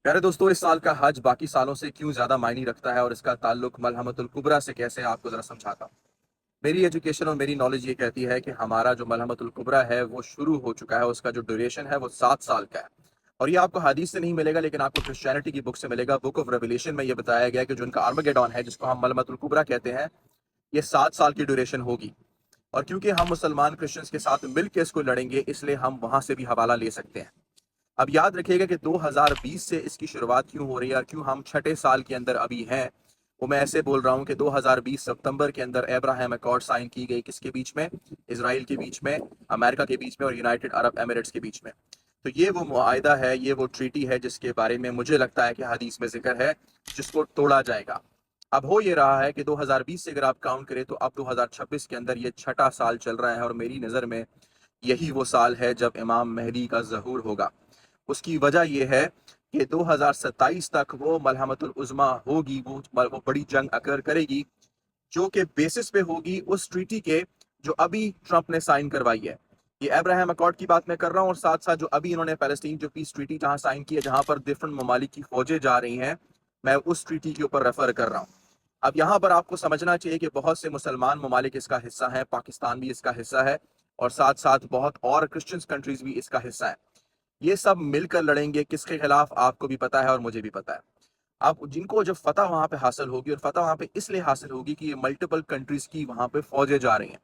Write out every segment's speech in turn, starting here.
प्यारे दोस्तों, इस साल का हज बाकी सालों से क्यों ज्यादा मायने रखता है और इसका ताल्लुक मलहमतुल कुबरा से कैसे है, आपको जरा समझाता हूँ। मेरी एजुकेशन और मेरी नॉलेज ये कहती है कि हमारा जो मलहमतुल कुबरा है वो शुरू हो चुका है। उसका जो ड्यूरेशन है वो 7 साल का है। और ये आपको हदीस से नहीं मिलेगा, लेकिन आपको क्रिश्चियनिटी की बुक से मिलेगा। बुक ऑफ रेवलेशन में ये बताया गया है कि जो उनका आर्मगेडॉन है, जिसको हम मलहमतुल कुबरा कहते हैं, ये 7 साल की ड्यूरेशन होगी। और क्योंकि हम मुसलमान क्रिश्चियंस के साथ मिल के इसको लड़ेंगे, इसलिए हम वहां से भी हवाला ले सकते हैं। अब याद रखिएगा कि 2020 से इसकी शुरुआत क्यों हो रही है और क्यों हम छठे साल के अंदर अभी हैं। वो मैं ऐसे बोल रहा हूँ कि 2020 सितंबर के अंदर अब्राहम अकॉर्ड साइन की गई, किसके बीच में? इसराइल के बीच में, अमेरिका के बीच में और यूनाइटेड अरब एमिरेट्स के बीच में। तो ये वो मुआहिदा है, ये वो ट्रीटी है जिसके बारे में मुझे लगता है कि हदीस में जिक्र है, जिसको तोड़ा जाएगा। अब हो ये रहा है कि 2020 से अगर आप काउंट करें तो अब 2026 के अंदर ये छठा साल चल रहा है, और मेरी नज़र में यही वो साल है जब इमाम मेहदी का ज़हूर होगा। उसकी वजह यह है कि 2027 तक वो मलहमतुल उज़्मा होगी, वो बड़ी जंग अकर करेगी, जो कि बेसिस पे होगी उस ट्रीटी के जो अभी ट्रंप ने साइन करवाई है। ये अब्राहम अकॉर्ड की बात मैं कर रहा हूँ, और साथ साथ जो अभी इन्होंने पैलेस्टीन जो पीस ट्रीटी जहाँ साइन की है, जहाँ पर डिफरेंट ममालिक की फौजें जा रही हैं, मैं उस ट्रीटी के ऊपर रेफर कर रहा हूँ। अब यहाँ पर आपको समझना चाहिए कि बहुत से मुसलमान ममालिक इसका हिस्सा हैं, पाकिस्तान भी इसका हिस्सा है, और साथ साथ बहुत और क्रिश्चियन कंट्रीज भी इसका हिस्सा है। ये सब मिलकर लड़ेंगे किसके खिलाफ, आपको भी पता है और मुझे भी पता है। अब जिनको जब फतह वहां पे हासिल होगी, और फतह वहां पे इसलिए हासिल होगी कि ये मल्टीपल कंट्रीज की वहां पे फौजें जा रही हैं,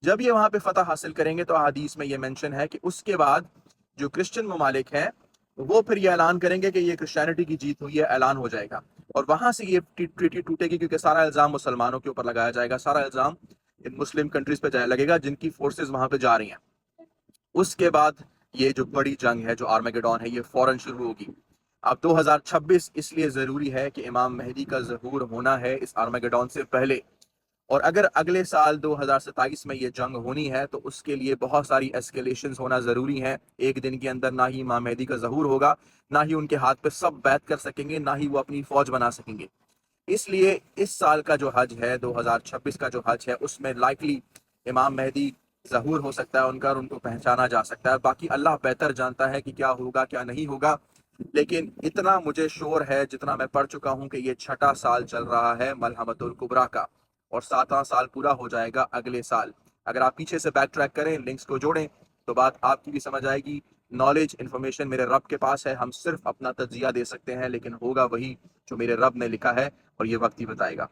जब ये वहां पे फतह हासिल करेंगे तो हदीस में ये मेंशन है कि उसके बाद जो क्रिश्चियन ममालिक हैं वो फिर ये ऐलान करेंगे कि ये क्रिश्चियनिटी की जीत हुई है, ऐलान हो जाएगा। और वहां से ये ट्रीटी टूटेगी, क्योंकि सारा इल्जाम मुसलमानों के ऊपर लगाया जाएगा, सारा इल्जाम इन मुस्लिम कंट्रीज पे लगेगा जिनकी फोर्सेज वहां पे जा रही हैं। उसके बाद ये जो बड़ी जंग है, जो आर्मेगेडॉन है, ये फौरन शुरू होगी। अब 2026 इसलिए ज़रूरी है कि इमाम मेहदी का ज़हूर होना है इस आर्मेगेडॉन से पहले। और अगर अगले साल 2027 में ये जंग होनी है तो उसके लिए बहुत सारी एस्केलेशंस होना ज़रूरी है। एक दिन के अंदर ना ही इमाम मेहदी का ज़हूर होगा, ना ही उनके हाथ पे सब बैत कर सकेंगे, ना ही वो अपनी फ़ौज बना सकेंगे। इसलिए इस साल का जो हज है, 2026 का जो हज है, उसमें लाइकली इमाम मेहदी ज़हूर हो सकता है उनका, और उनको पहचाना जा सकता है। बाकी अल्लाह बेहतर जानता है कि क्या होगा क्या नहीं होगा। लेकिन इतना मुझे श्योर है, जितना मैं पढ़ चुका हूं, कि ये छठा साल चल रहा है मलहमतुल कुबरा का, और 7वां साल पूरा हो जाएगा अगले साल। अगर आप पीछे से बैक ट्रैक करें, लिंक्स को जोड़ें, तो बात आपकी भी समझ आएगी। नॉलेज इन्फॉर्मेशन मेरे रब के पास है, हम सिर्फ अपना तज्जिया दे सकते हैं, लेकिन होगा वही जो मेरे रब ने लिखा है, और ये वक्त ही बताएगा।